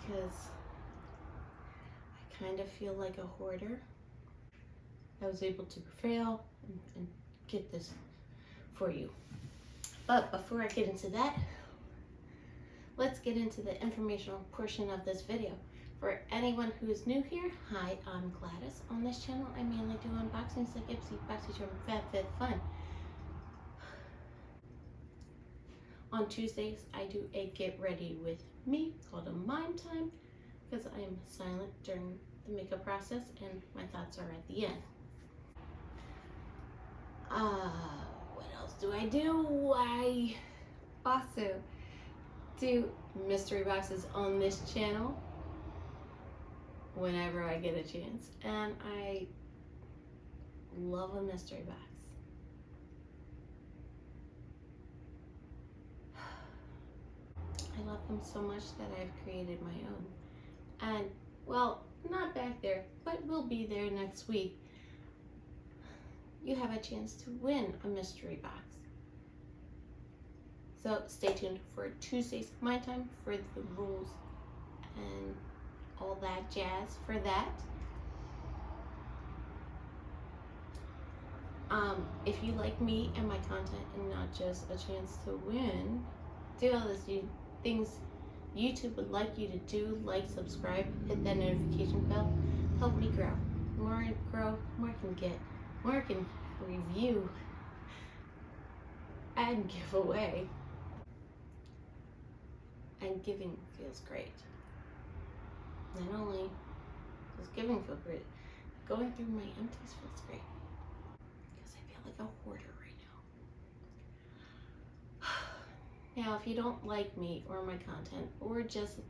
because I kind of feel like a hoarder. I was able to prevail and get this for you. But before I get into that, let's get into the informational portion of this video. For anyone who is new here, hi, I'm Gladys. On this channel, I mainly do unboxings like Ipsy, BoxyCharm, FabFitFun. On Tuesdays, I do a get ready with me called a mime time because I am silent during the makeup process and my thoughts are at the end. What else do? I also do mystery boxes on this channel whenever I get a chance, and I love a mystery box. I love them so much that I've created my own. And, well, not back there, but we'll be there next week. You have a chance to win a mystery box. So stay tuned for Tuesdays, my time, for the rules and all that jazz for that. If you like me and my content and not just a chance to win, do all those things YouTube would like you to do, like, subscribe, hit that notification bell, help me grow. More I can get, more I can review and give away. And giving feels great. Not only does giving feel great, going through my empties feels great. Because I feel like a hoarder right now. Now, if you don't like me or my content, or just,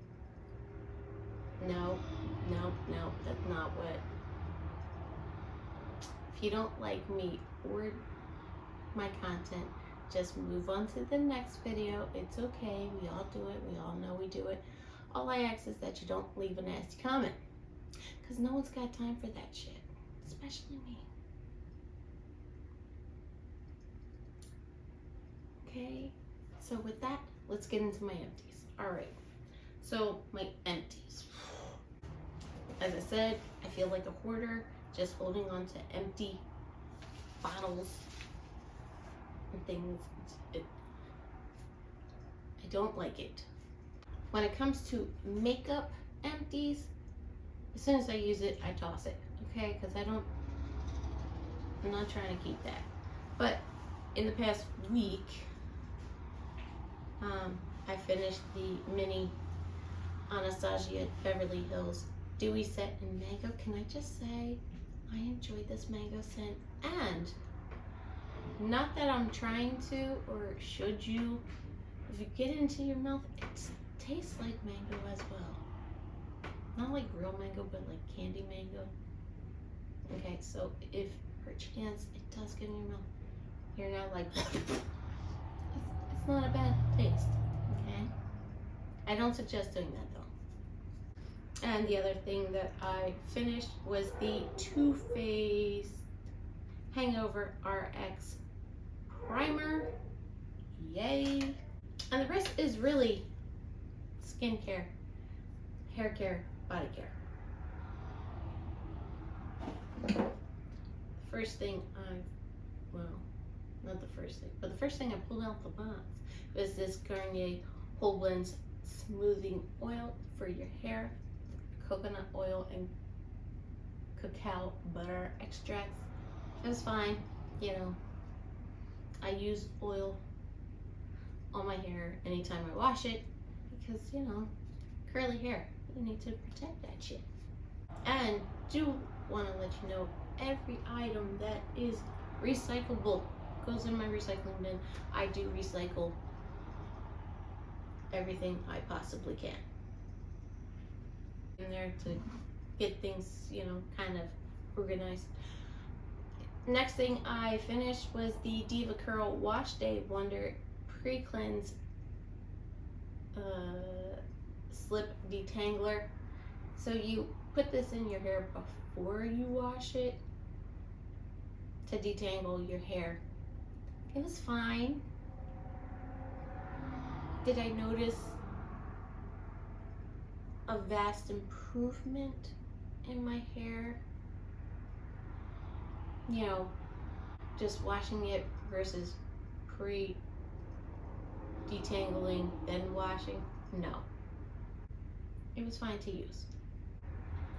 no, that's not what. If you don't like me or my content, just move on to the next video. It's okay. We all do it. We all know we do it. All I ask is that you don't leave a nasty comment, because no one's got time for that shit, especially me. Okay, so with that, let's get into my empties. All right, so my empties. As I said, I feel like a hoarder, just holding on to empty bottles and things. I don't like it. When it comes to makeup empties, as soon as I use it, I toss it, okay? Because I'm not trying to keep that. But in the past week, I finished the mini Anastasia Beverly Hills Dewey set in mango. Can I just say, I enjoyed this mango scent, and not that I'm trying to, or should you, if you get it into your mouth, it tastes like mango as well. Not like real mango, but like candy mango. Okay, so if perchance it does get in your mouth, you're not like, it's not a bad taste, okay? I don't suggest doing that though. And the other thing that I finished was the Too Faced Hangover RX primer. Yay. And the rest is really skincare, hair care, body care. The first thing not the first thing, but the first thing I pulled out the box was this Garnier Whole Blends Smoothing Oil for your hair, coconut oil and cacao butter extracts. It was fine, you know. I use oil on my hair anytime I wash it because, you know, curly hair, you need to protect that shit. And do want to let you know, every item that is recyclable goes in my recycling bin. I do recycle everything I possibly can in there to get things, you know, kind of organized. Next thing I finished was the Diva Curl Wash Day Wonder Pre-Cleanse Slip Detangler. So you put this in your hair before you wash it to detangle your hair. It was fine. Did I notice a vast improvement in my hair. You know, just washing it versus pre-detangling, then washing. No. It was fine to use.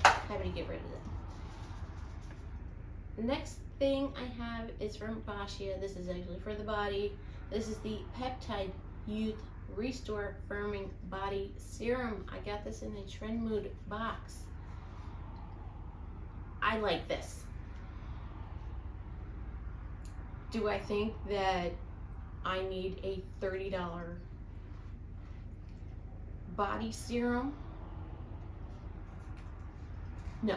Happy to get rid of it. Next thing I have is from Bashia. This is actually for the body. This is the Peptide Youth Restore Firming Body Serum. I got this in a Trend Mood box. I like this. Do I think that I need a $30 body serum? No.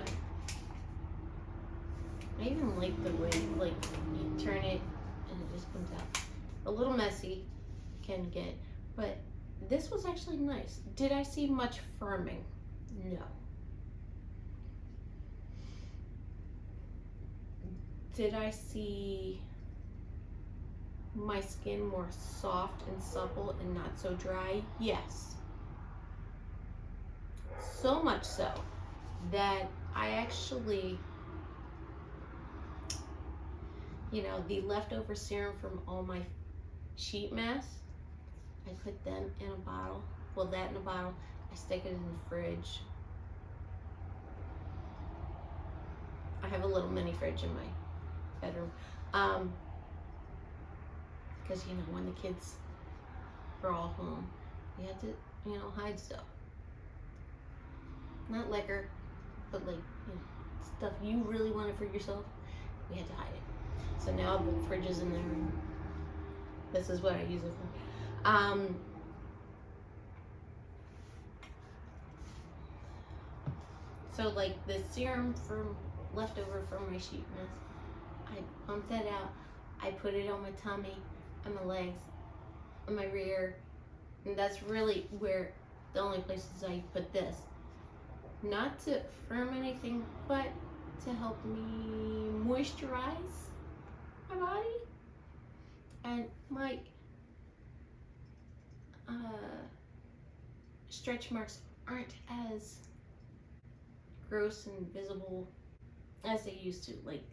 I even like the way, like, you turn it and it just comes out. A little messy, can get, but this was actually nice. Did I see much firming? No. Did I see my skin more soft and supple and not so dry? Yes. So much so that I actually, you know, the leftover serum from all my sheet masks, I put them in a bottle. Well, that in a bottle. I stick it in the fridge. I have a little mini fridge in my bedroom. Because, you know, when the kids are all home, you have to, you know, hide stuff. Not liquor, but like, you know, stuff you really wanted for yourself, we had to hide it. So now the fridge is in there, and this is what I use it for. So like the serum from leftover from my sheet mask, I pumped that out. I put it on my tummy, on my legs, on my rear, and that's really where the only places I put this. Not to firm anything, but to help me moisturize my body. And my stretch marks aren't as gross and visible as they used to. Like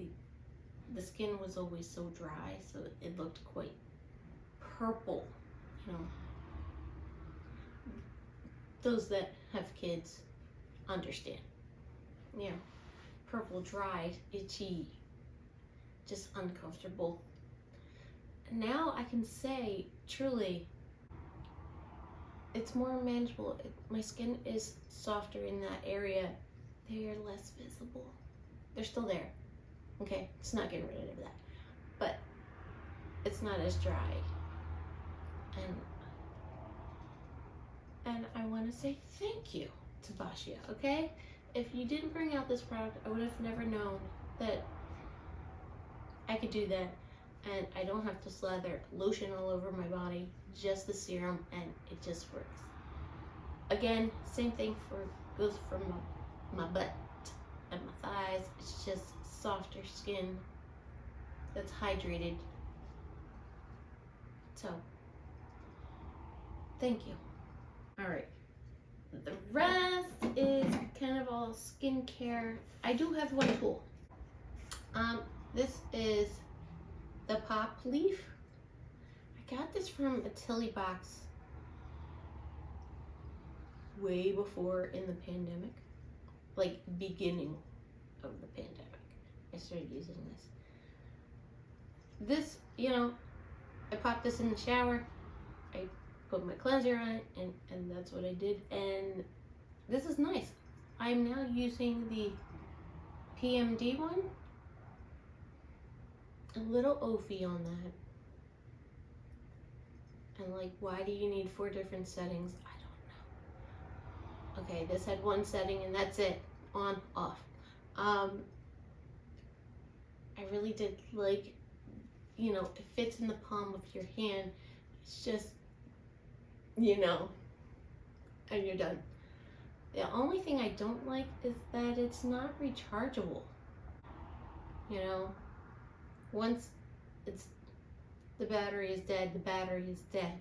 the skin was always so dry, so it looked quite purple, you know. Those that have kids understand. You know, purple, dry, itchy, just uncomfortable. Now I can say, truly, it's more manageable. My skin is softer in that area. They are less visible. They're still there. Okay, it's not getting rid of that. But it's not as dry. And I want to say thank you to Bashia, okay? If you didn't bring out this product, I would have never known that I could do that. And I don't have to slather lotion all over my body, just the serum, and it just works. Again, same thing goes for my butt and my thighs. It's just softer skin that's hydrated. So, thank you. All right. The rest is kind of all skincare. I do have one tool. This is the Pop Leaf. I got this from a Tilly box way before in the pandemic, like beginning of the pandemic. I started using this. This, you know, I popped this in the shower. I put my cleanser on it, and that's what I did. And this is nice. I'm now using the PMD one. A little oafy on that. And like, why do you need 4 different settings? I don't know. Okay, this had one setting and that's it. On, off. I really did like, you know, it fits in the palm of your hand. It's just, you know, and you're done. The only thing I don't like is that it's not rechargeable. You know, once the battery is dead, the battery is dead.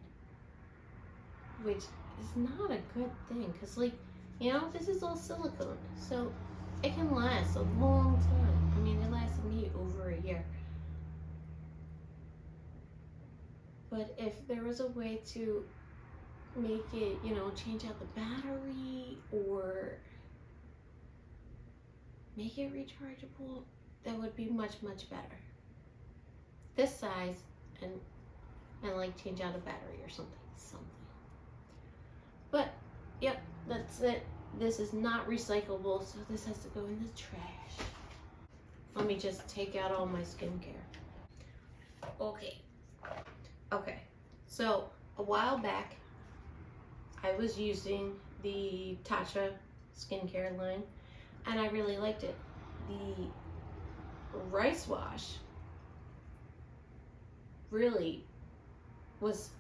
Which is not a good thing, because like, You know, this is all silicone, so it can last a long time. I mean, it lasted me over a year. But if there was a way to make it, you know, change out the battery or make it rechargeable, that would be much, much better. This size and like change out a battery or something. But, yep, that's it. This is not recyclable, so this has to go in the trash. Let me just take out all my skincare. Okay, so a while back, I was using the Tatcha skincare line, and I really liked it. The rice wash really was,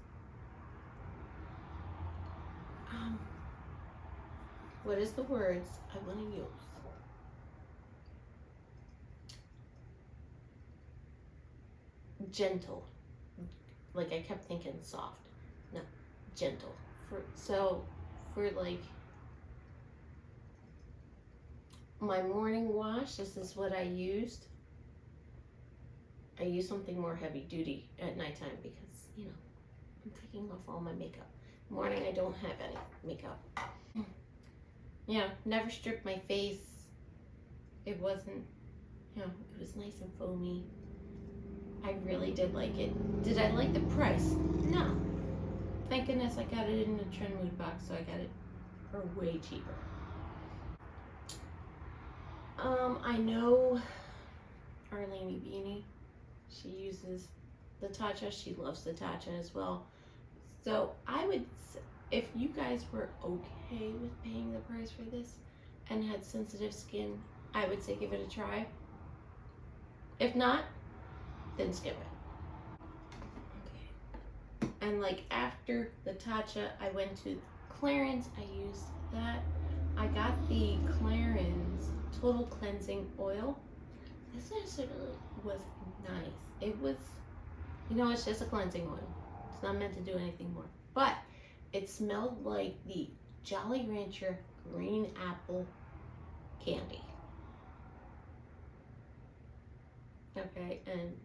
what is the words I want to use? Gentle. Like, I kept thinking soft. No, gentle. For like my morning wash, this is what I used. I use something more heavy duty at nighttime because, you know, I'm taking off all my makeup. Morning, I don't have any makeup. You know, never stripped my face. It wasn't, you know, it was nice and foamy. I really did like it. Did I like the price? No. Thank goodness I got it in the Trend Mood box, so I got it for way cheaper. I know Arlene Beanie, she uses the Tatcha. She loves the Tatcha as well. So I would, if you guys were okay with paying the price for this and had sensitive skin, I would say give it a try. If not, then skip it. Okay. And like after the Tatcha, I went to Clarins. I used that. I got the Clarins Total Cleansing Oil. This actually was nice. It was, you know, it's just a cleansing oil. It's not meant to do anything more. But it smelled like the Jolly Rancher green apple candy. Okay, and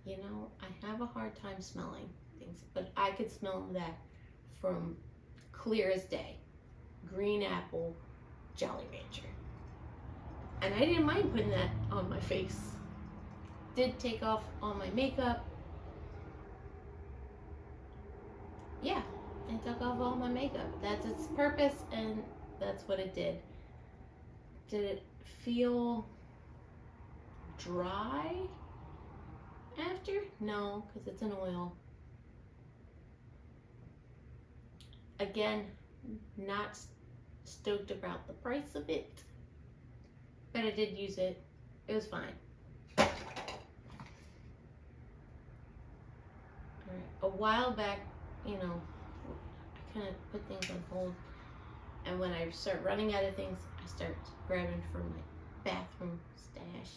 you know, I have a hard time smelling things, but I could smell that from clear as day. Green apple Jolly Rancher. And I didn't mind putting that on my face. Did take off all my makeup. Yeah, it took off all my makeup. That's its purpose, and that's what it did. Did it feel dry after? No, because it's an oil. Again, not stoked about the price of it, but I did use it. It was fine. All right. A while back, you know, I kind of put things on hold, and when I start running out of things, I start grabbing from my bathroom stash.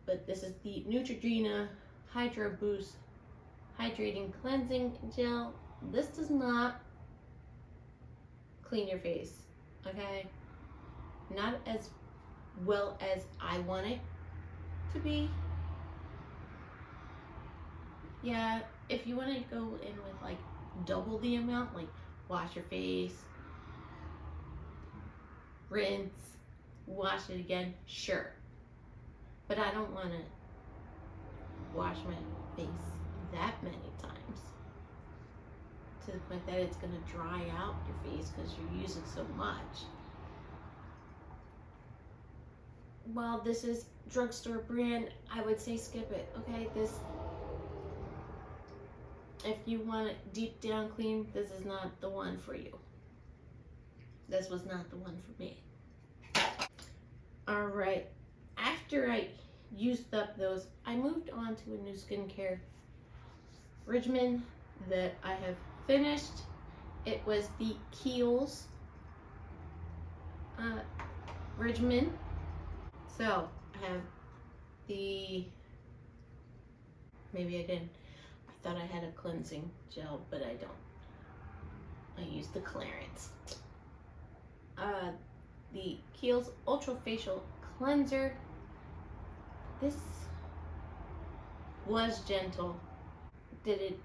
But this is the Neutrogena Hydro Boost Hydrating Cleansing Gel. This does not clean your face, okay? Not as well as I want it to be. Yeah, if you want to go in with like double the amount, like wash your face, rinse, wash it again, sure. But I don't want to wash my face that many times to the point that it's going to dry out your face because you're using so much. While this is drugstore brand, I would say skip it, okay? This, if you want it deep down clean, this is not the one for you. This was not the one for me. All right, after I used up those, I moved on to a new skincare regimen that I have finished. It was the Keels regimen. So I have the, maybe I didn't, I thought I had a cleansing gel, but I don't. I used the Clarins. The Keels Ultra Facial Cleanser. This was gentle. Did it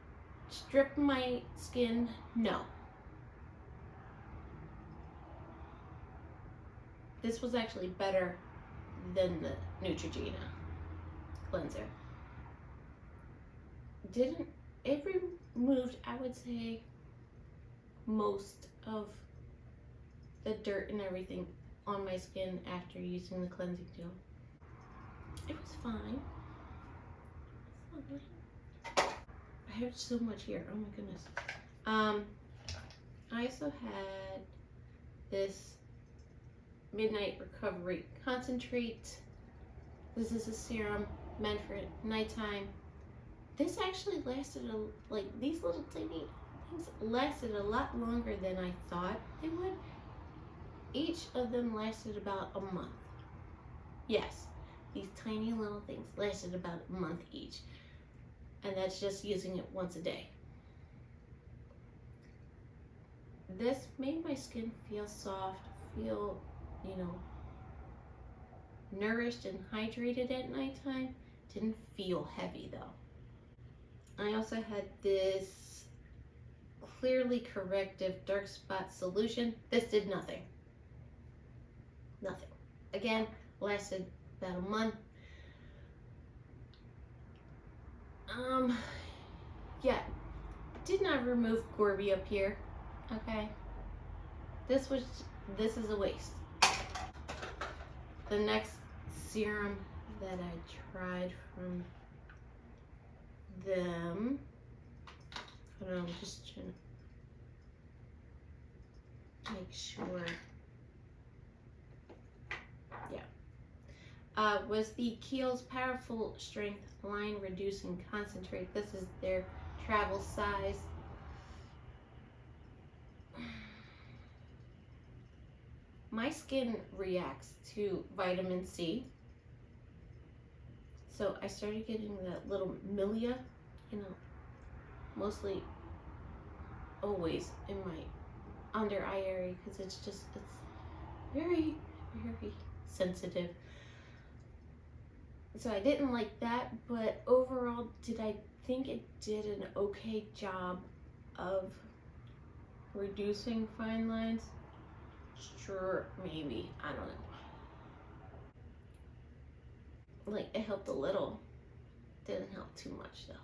strip my skin? No. This was actually better than the Neutrogena cleanser. It removed, I would say, most of the dirt and everything on my skin after using the cleansing gel. It was fine. I have so much here. Oh my goodness. I also had this Midnight Recovery Concentrate. This is a serum meant for nighttime. This actually lasted these little tiny things lasted a lot longer than I thought they would. Each of them lasted about a month. Yes, these tiny little things lasted about a month each. And that's just using it once a day. This made my skin feel soft, feel, nourished and hydrated at nighttime. Didn't feel heavy though. I also had this Clearly Corrective Dark Spot Solution. This did nothing. Nothing. Again, lasted about a month. Yeah, did not remove Gorby up here. Okay. This is a waste. The next serum that I tried from them, hold on, I'm just trying to make sure. Yeah. Was the Kiehl's Powerful Strength Line Reducing Concentrate. This is their travel size. My skin reacts to vitamin C. So I started getting that little milia, mostly always in my under eye area because it's very, very sensitive. So I didn't like that, but overall, did I think it did an okay job of reducing fine lines? Sure, maybe, I don't know. It helped a little, didn't help too much though.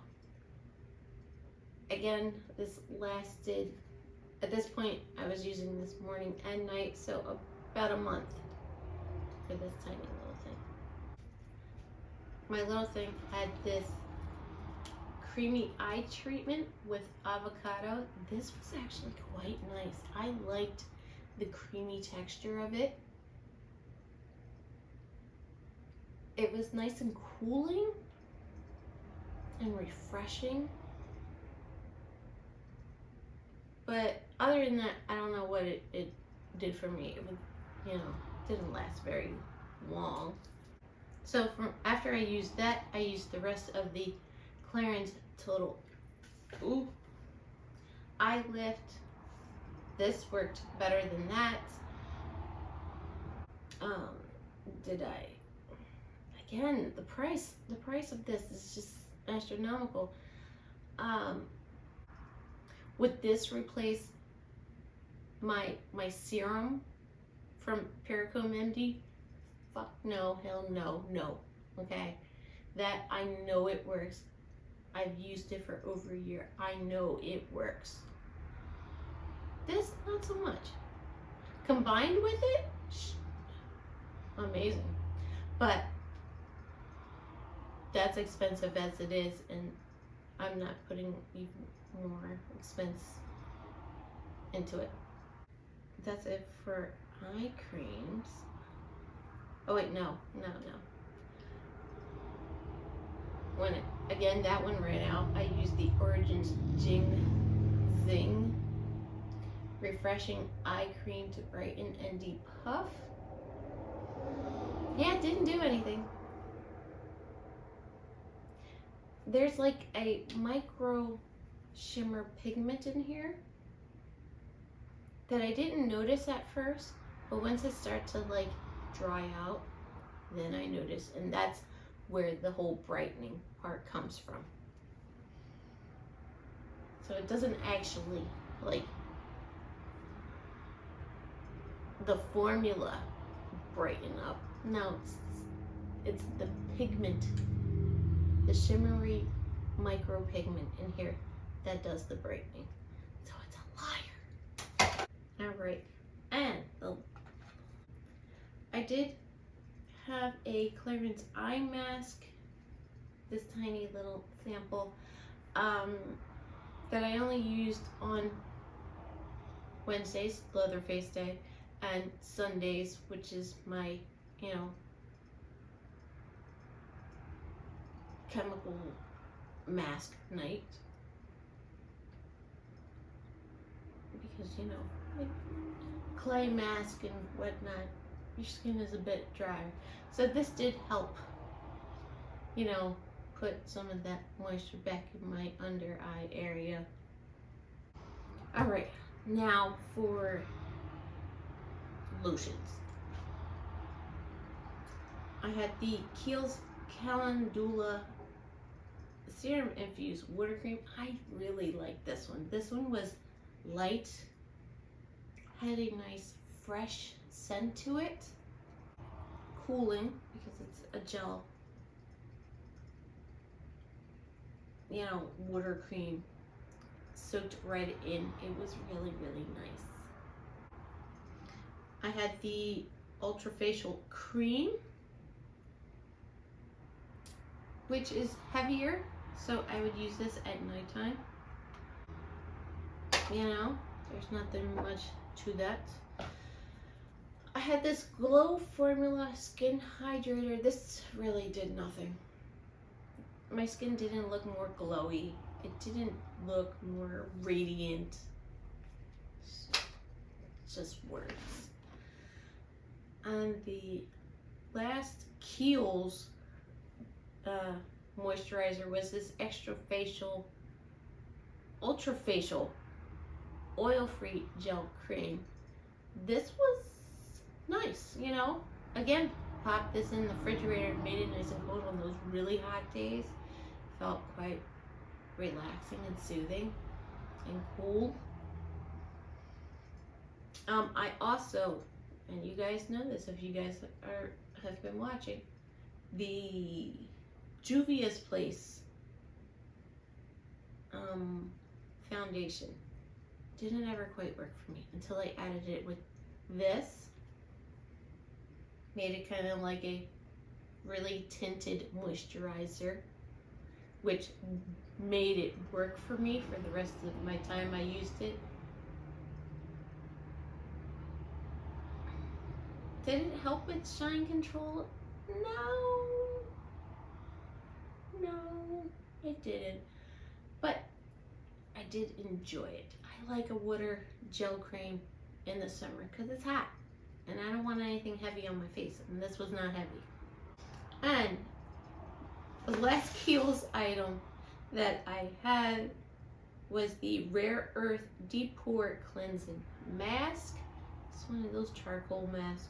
Again, this lasted, at this point, I was using this morning and night, so about a month for this tiny little thing. My little thing had this creamy eye treatment with avocado. This was actually quite nice. I liked the creamy texture of it. It was nice and cooling and refreshing. But other than that, I don't know what it did for me. It was, didn't last very long. So after I used that, I used the rest of the Clarins Total Eye Lift. This worked better than that. Again, the price of this is just astronomical. Would this replace my serum from Pericome MD? Fuck no, hell no, no. Okay, that I know it works. I've used it for over a year. I know it works. This, not so much. Combined with it, amazing. But that's expensive as it is, and I'm not putting even more expense into it. That's it for eye creams. Oh wait, no. Again, that one ran out. I used the Origins Zing Refreshing Eye Cream to brighten and depuff. Yeah, it didn't do anything. There's like a micro shimmer pigment in here. that I didn't notice at first, but once it starts to like dry out, then I notice, and that's where the whole brightening part comes from. So it doesn't actually like the formula brighten up. No, it's the pigment, the shimmery micro pigment in here that does the brightening. So it's a liar. All right, and I did have a Clarins eye mask, this tiny little sample, that I only used on Wednesdays, Leatherface Day, and Sundays, which is my, you know, chemical mask night. Because, you know, like clay mask and whatnot, your skin is a bit dry. So this did help, you know, put some of that moisture back in my under eye area. All right, now for lotions. I had the Kiehl's Calendula Serum Infused Watercream. I really like this one. This one was light, had a nice fresh scent to it, cooling because it's a gel, you know, water cream, soaked right in. It was really, really nice. I had the Ultra Facial Cream, which is heavier, so I would use this at nighttime. You know, there's nothing much to that. I had this Glow Formula Skin Hydrator. This really did nothing. My skin didn't look more glowy. It didn't look more radiant. It's just words. And the last Keels moisturizer was this Extra Facial, Ultra Facial Oil-Free Gel Cream. This was nice, you know. Again, popped this in the refrigerator, made it nice and cold on those really hot days. Felt quite relaxing and soothing and cool. I also, and you guys know this if you guys have been watching, the Juvia's Place foundation didn't ever quite work for me until I added it with this. Made it kind of like a really tinted moisturizer, which made it work for me for the rest of my time I used it. Did it help with shine control? No, it didn't. But I did enjoy it. I like a water gel cream in the summer because it's hot and I don't want anything heavy on my face, and this was not heavy. And the last Kiehl's item that I had was the Rare Earth Deport Cleansing Mask. It's one of those charcoal masks.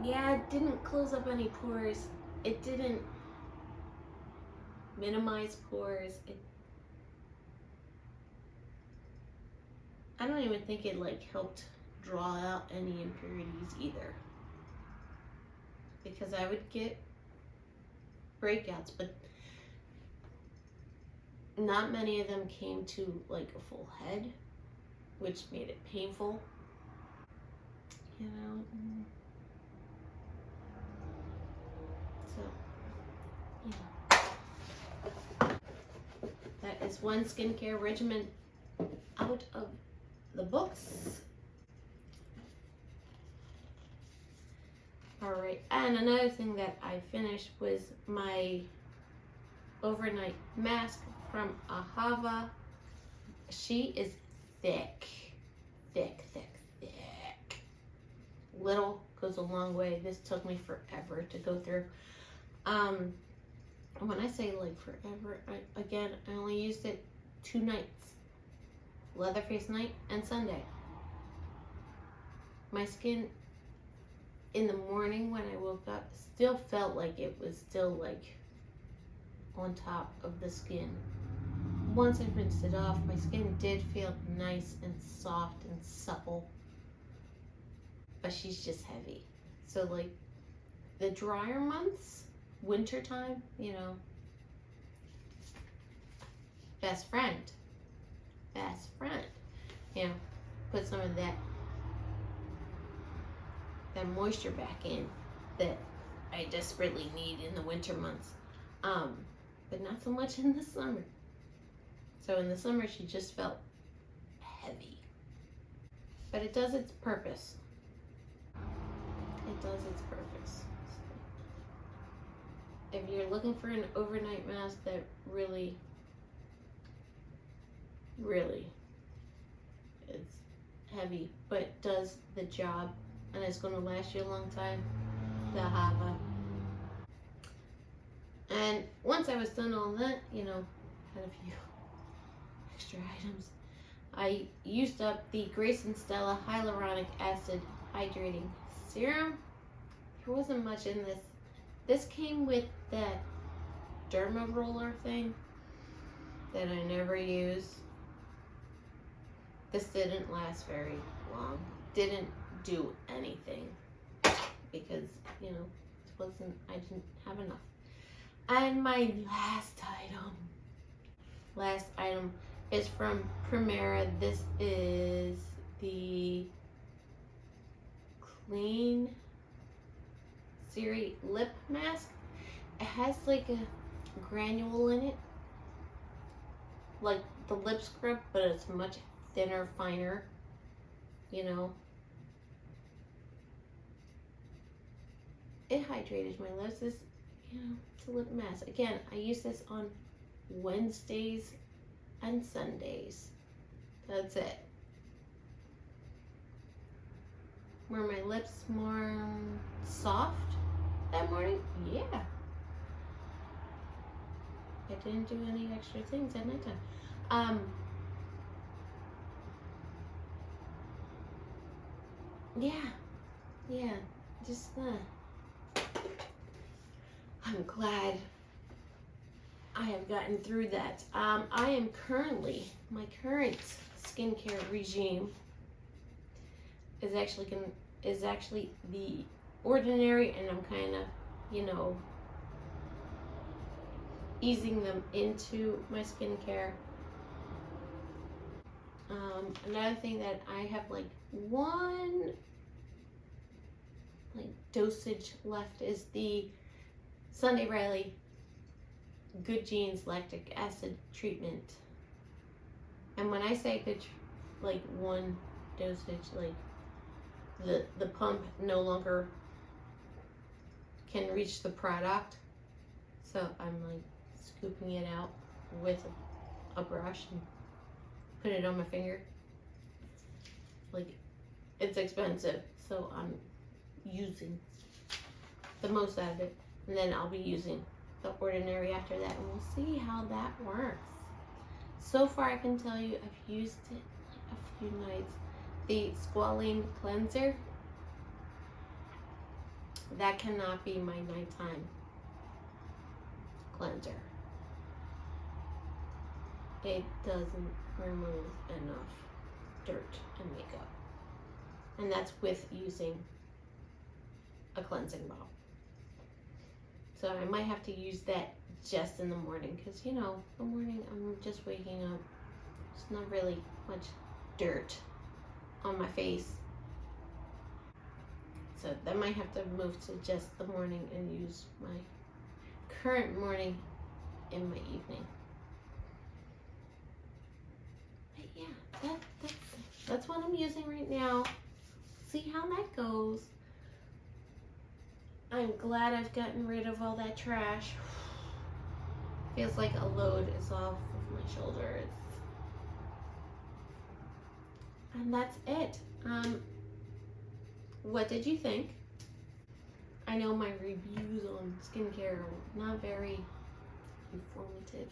Yeah, it didn't close up any pores. It didn't minimize pores. I don't even think it like helped draw out any impurities either, because I would get breakouts, but not many of them came to like a full head, which made it painful, you know. So yeah, that is one skincare regimen out of the books. All right, and another thing that I finished was my overnight mask from Ahava. She is thick. Little goes a long way. This took me forever to go through. When I say like forever, I only used it 2 nights. Leatherface night and Sunday. My skin in the morning when I woke up still felt like it was still like on top of the skin. Once I rinsed it off, my skin did feel nice and soft and supple, but she's just heavy. So like the drier months, winter time, you know, best friend, you know, put some of that moisture back in that I desperately need in the winter months, but not so much in the summer. So in the summer, she just felt heavy, but it does its purpose. It does its purpose. So if you're looking for an overnight mask that really is heavy but does the job and it's going to last you a long time, the Hava. And once I was done all that, you know, had a few extra items, I used up the Grace and Stella Hyaluronic Acid Hydrating Serum. There wasn't much in this. This came with that derma roller thing that I never use. This didn't last very long. Didn't do anything because, you know, I didn't have enough. And my last item is from Primera. This is the Clean Siri Lip Mask. It has like a granule in it, like the lip scrub, but it's much thinner, finer, you know. It hydrated my lips. This, you know, it's a lip mask. Again, I use this on Wednesdays and Sundays. That's it. Were my lips more soft that morning? Yeah. I didn't do any extra things at nighttime. Yeah, just I'm glad I have gotten through that. I am currently, my current skincare regime is actually the ordinary, and I'm kind of, you know, easing them into my skincare. Another thing that I have like one dosage left is the Sunday Riley Good Genes Lactic Acid Treatment. And when I say good, like one dosage, like the pump no longer can reach the product, so I'm like scooping it out with a brush and put it on my finger. Like, it's expensive, so I'm using the most out of it, and then I'll be using the ordinary after that, and we'll see how that works. So far, I can tell you I've used it a few nights. The Squalene Cleanser, that cannot be my nighttime cleanser. It doesn't remove enough dirt and makeup, and that's with using a cleansing balm. So I might have to use that just in the morning, because, you know, the morning I'm just waking up. There's not really much dirt on my face. So I might have to move to just the morning and use my current morning in my evening. But yeah, that's what I'm using right now. See how that goes. I'm glad I've gotten rid of all that trash. Feels like a load is off of my shoulders. And that's it. What did you think? I know my reviews on skincare are not very informative.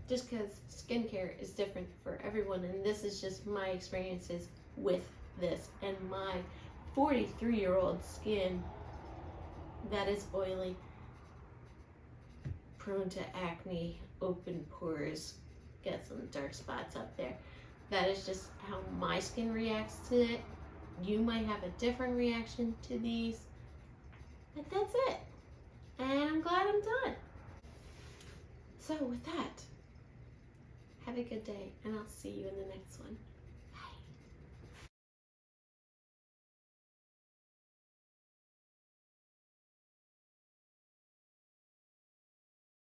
just because skincare is different for everyone, and this is just my experiences with this and my 43-year-old skin that is oily, prone to acne, open pores, get some dark spots up there. That is just how my skin reacts to it. You might have a different reaction to these, but that's it. And I'm glad I'm done. So with that, have a good day, and I'll see you in the next one.